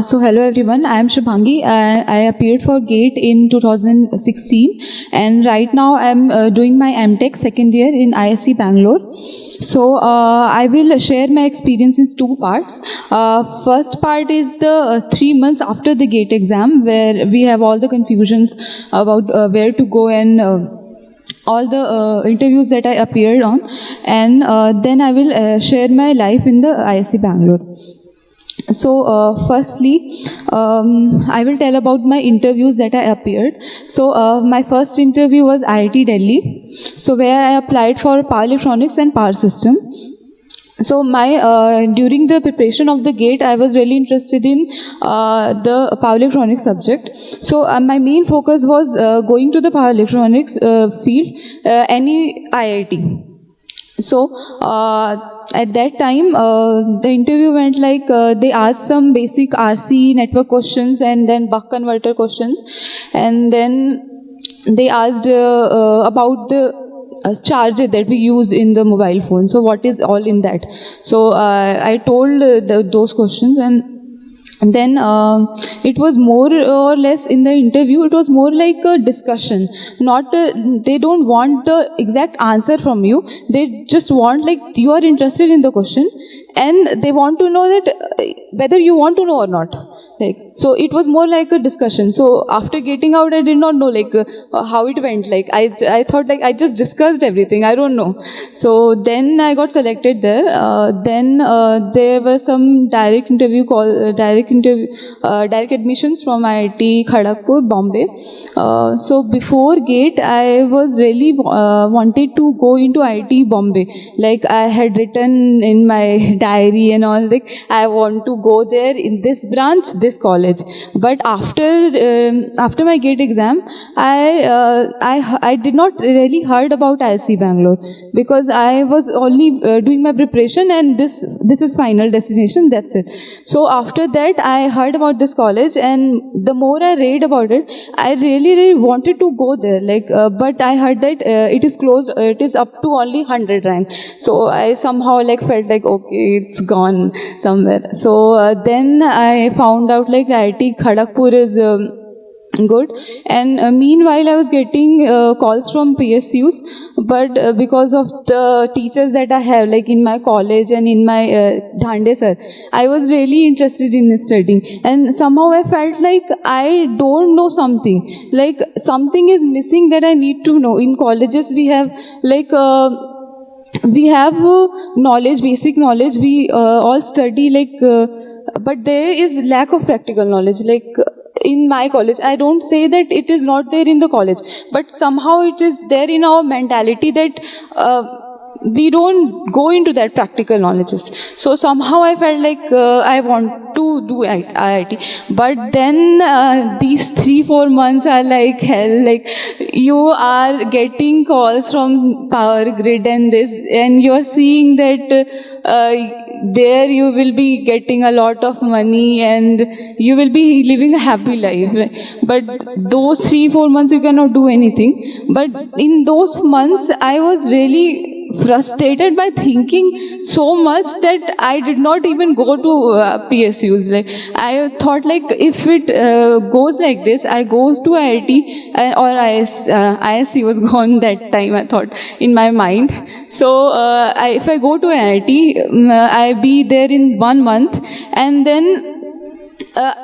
So hello everyone, I am Shubhangi. I appeared for GATE in 2016 and right now I am doing my MTech second year in ISC Bangalore. So I will share my experience in two parts. First part is the 3 months after the GATE exam where we have all the confusions about where to go and all the interviews that I appeared on, and then I will share my life in the ISC Bangalore. So firstly, I will tell about my interviews that I appeared. So my first interview was IIT Delhi, so where I applied for power electronics and power system. So my during the preparation of the GATE, I was really interested in the power electronics subject. So my main focus was going to the power electronics field, any IIT. So at that time, the interview went like they asked some basic RC network questions and then buck converter questions, and then they asked about the charger that we use in the mobile phone. So what is all in that? So I told those questions, and then it was more or less in the interview, it was more like a discussion. Not they don't want the exact answer from you. They just want like you are interested in the question and they want to know that whether you want to know or not. Like, so it was more like a discussion. So after getting out, I did not know like how it went. Like I thought like I just discussed everything. I don't know. So then I got selected there. Then there were some direct admissions from IIT Kharagpur, Bombay. So before GATE, I was really wanted to go into IIT Bombay. Like I had written in my diary and all, like I want to go there in this branch, this college. But after my GATE exam, I did not really heard about ISC Bangalore because I was only doing my preparation and this is final destination, that's it. So after that I heard about this college, and the more I read about it, I really wanted to go there. Like but I heard that it is closed, it is up to only 100 rank. So I somehow like felt like okay, it's gone somewhere. So then I found out like IIT Kharagpur is good, and meanwhile I was getting calls from PSUs, but because of the teachers that I have like in my college and in my Dhande sir, I was really interested in studying, and somehow I felt like I don't know something, like something is missing that I need to know. In colleges we have like we have knowledge, basic knowledge, we all study like but there is lack of practical knowledge. Like in my college, I don't say that it is not there in the college, but somehow it is there in our mentality that we don't go into that practical knowledges. So somehow I felt like I want to do IIT. But then these 3-4 months are like hell. Like you are getting calls from Power Grid and this, and you are seeing that there you will be getting a lot of money and you will be living a happy life. But those 3-4 months you cannot do anything. But in those months I was really frustrated by thinking so much that I did not even go to PSUs. Like I thought like if it goes like this, I go to IIT or ISC was gone that time, I thought in my mind. So if I go to IIT, I be there in 1 month, and then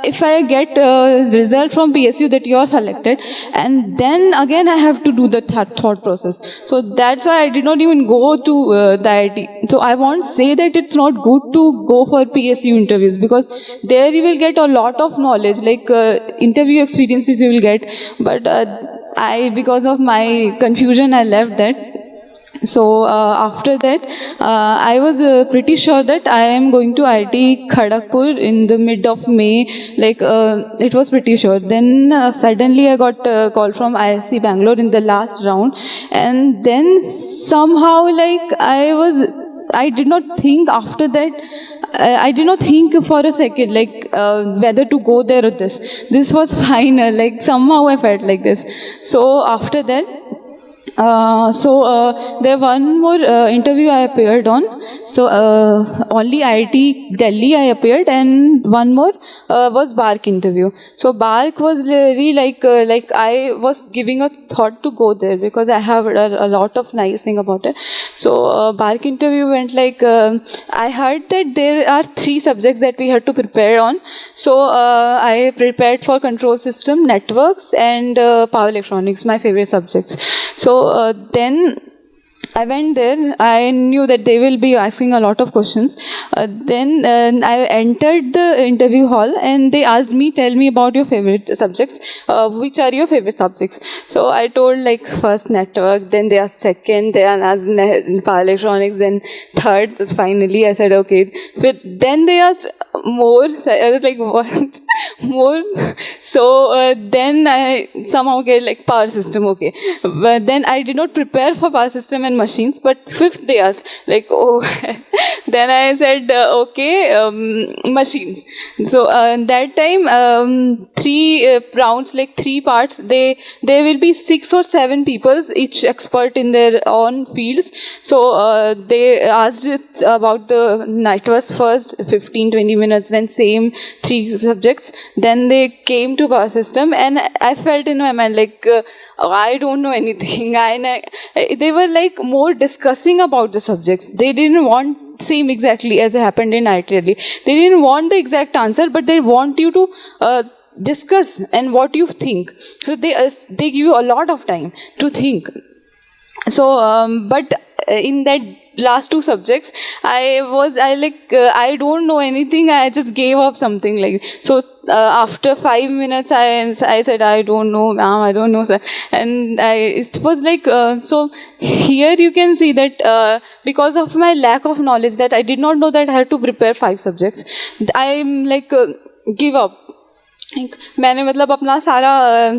if I get a result from PSU that you are selected, and then again I have to do the thought process. So that's why I did not even go to the IIT. So I won't say that it's not good to go for PSU interviews, because there you will get a lot of knowledge, like interview experiences you will get. But because of my confusion, I left that. So after that, I was pretty sure that I am going to IIT Kharagpur in the mid of May. Like it was pretty sure. Then suddenly I got a call from ISC Bangalore in the last round, and then somehow like I did not think after that. I did not think for a second like whether to go there or this. This was final. Like somehow I felt like this. So after that, There one more interview I appeared on. So only IIT Delhi I appeared, and one more was BARC interview. So BARC was really like I was giving a thought to go there because I have a lot of nice thing about it. So BARC interview went like I heard that there are 3 subjects that we had to prepare on. So I prepared for control system, networks, and power electronics, my favorite subjects. So then I went there. I knew that they will be asking a lot of questions. Then I entered the interview hall and they asked me, tell me about your favorite subjects. Which are your favorite subjects? So I told like first network, then they asked second, they asked power electronics, then third. Finally I said okay. But then they asked more. So I was like, what? More? So then I somehow get like power system, okay. But then I did not prepare for power system and machines, but fifth they asked, like, oh. Then I said, okay, machines. So that time, 3 rounds, like 3 parts, there will be 6 or 7 people, each expert in their own fields. So they asked it about the networks first, 15-20 minutes, then same 3 subjects. Then they came to power system, and I felt in my mind like I don't know anything. They were like more discussing about the subjects. They didn't want same exactly as happened in IIT Delhi. They didn't want the exact answer, but they want you to discuss and what you think. So they give you a lot of time to think. So but in that last 2 subjects, I don't know anything. I just gave up something like so. After 5 minutes, I said I don't know, ma'am. I don't know, sir. And it was like so. Here you can see that because of my lack of knowledge, that I did not know that I had to prepare 5 subjects. I'm like give up. मैंने मतलब अपना सारा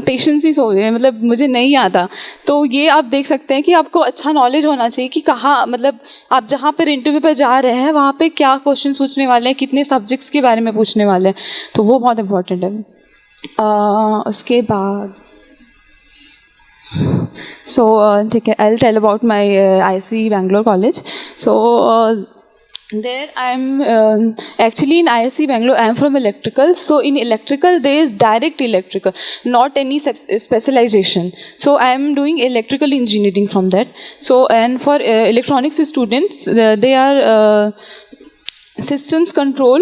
patience ही सो दिया, मतलब मुझे नहीं आता. तो ये आप देख सकते हैं कि आपको अच्छा नॉलेज होना चाहिए कि कहाँ, मतलब आप जहाँ पर इंटरव्यू पे जा रहे हैं वहाँ पे क्या क्वेश्चंस पूछने वाले हैं, कितने सब्जेक्ट्स के बारे में पूछने वाले हैं, तो वो बहुत इम्पोर्टेंट है. उसके बाद ठीक है, I will tell about my IIC Bangalore College. So there I'm actually in IIC Bangalore. I'm from electrical. So in electrical there is direct electrical, not any specialization. So I'm doing electrical engineering from that. So and for electronics students, they are systems control.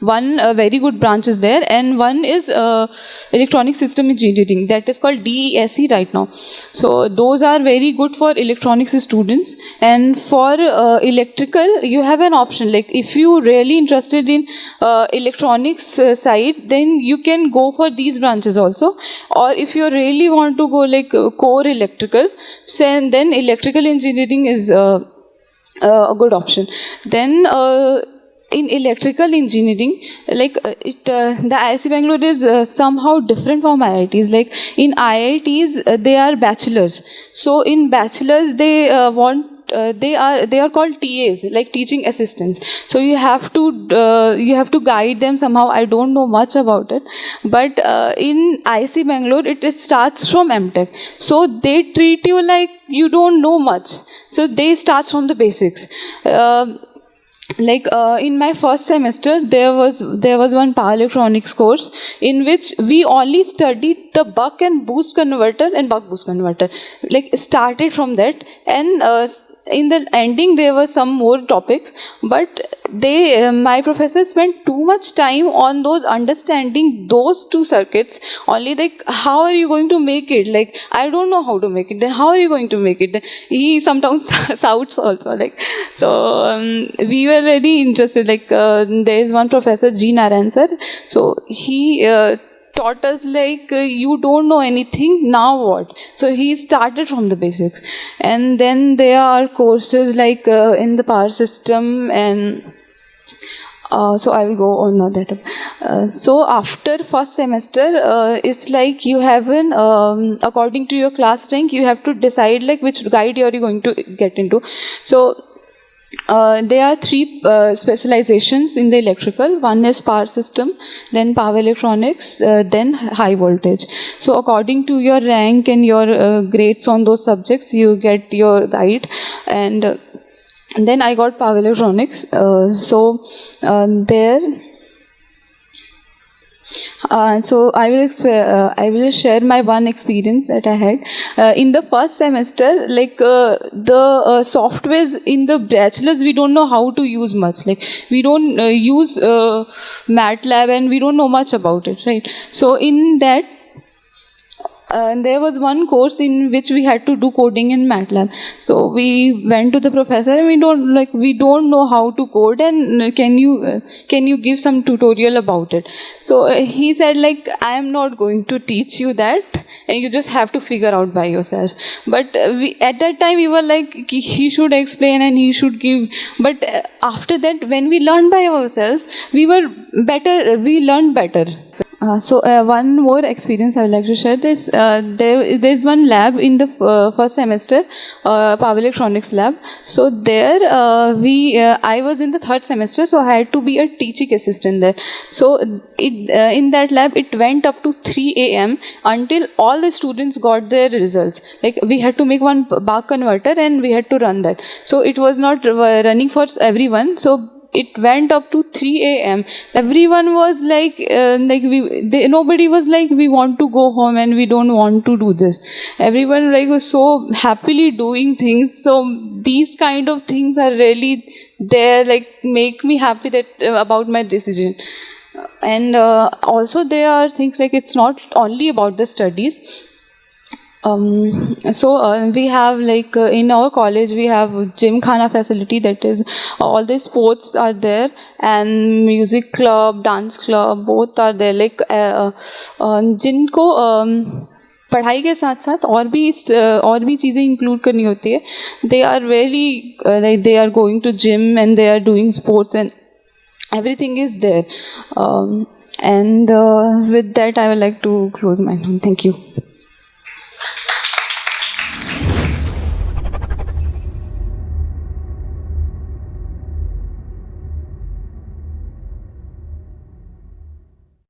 One very good branch is there, and one is electronic system engineering, that is called DESE right now. So those are very good for electronics students. And for electrical, you have an option, like if you really interested in electronics side, then you can go for these branches also. Or if you really want to go like core electrical, then electrical engineering is a good option. Then in electrical engineering, like the IIC Bangalore is somehow different from IITs. Like in IITs, they are bachelors. So in bachelors, they they are called TAs, like teaching assistants. So you have to guide them somehow. I don't know much about it, but in IIC Bangalore, it starts from MTech. So they treat you like you don't know much. So they start from the basics. In my first semester, there was one power electronics course in which we only studied the buck and boost converter and buck boost converter. Like started from that, and in the ending there were some more topics, but my professor spent too much time on those understanding those 2 circuits only. Like, how are you going to make it? Like, I don't know how to make it. Then how are you going to make it? Then he sometimes shouts also. Like, so we were very interested. Like, there is one professor, G. Narayan sir. So he taught us like you don't know anything, now what? So he started from the basics, and then there are courses like in the power system, and so I will go on that. So after first semester, it's like you have an according to your class rank, you have to decide like which guide you are going to get into. So There are three specializations in the electrical. One is power system, then power electronics, then high voltage. So according to your rank and your grades on those subjects, you get your guide. And then I got power electronics. So I will share my one experience that I had in the first semester. Like the softwares in the bachelor's, we don't know how to use much. Like we don't use MATLAB, and we don't know much about it, right? So in that, there was one course in which we had to do coding in MATLAB. So we went to the professor, and we don't know how to code, and can you give some tutorial about it? So he said, like, I am not going to teach you that, and you just have to figure out by yourself. But at that time we were like, he should explain and he should give. But after that, when we learned by ourselves, we learned better. One more experience I would like to share. There's one lab in the first semester, power electronics lab. So there I was in the third semester, so I had to be a teaching assistant there. So in that lab, it went up to 3 a.m. until all the students got their results. Like we had to make one buck converter, and we had to run that. So it was not running for everyone. So it went up to 3 a.m. Everyone was like nobody was like, we want to go home and we don't want to do this. Everyone like was so happily doing things. So these kind of things are really there, like make me happy that about my decision. And also there are things like, it's not only about the studies. We have like in our college we have gym khana facility, that is all the sports are there, and music club, dance club, both are there. Like जिनको पढ़ाई के साथ साथ और भी चीज़ें include करनी होती है, they are really like they are going to gym and they are doing sports and everything is there. And with that I would like to close my note. Thank you.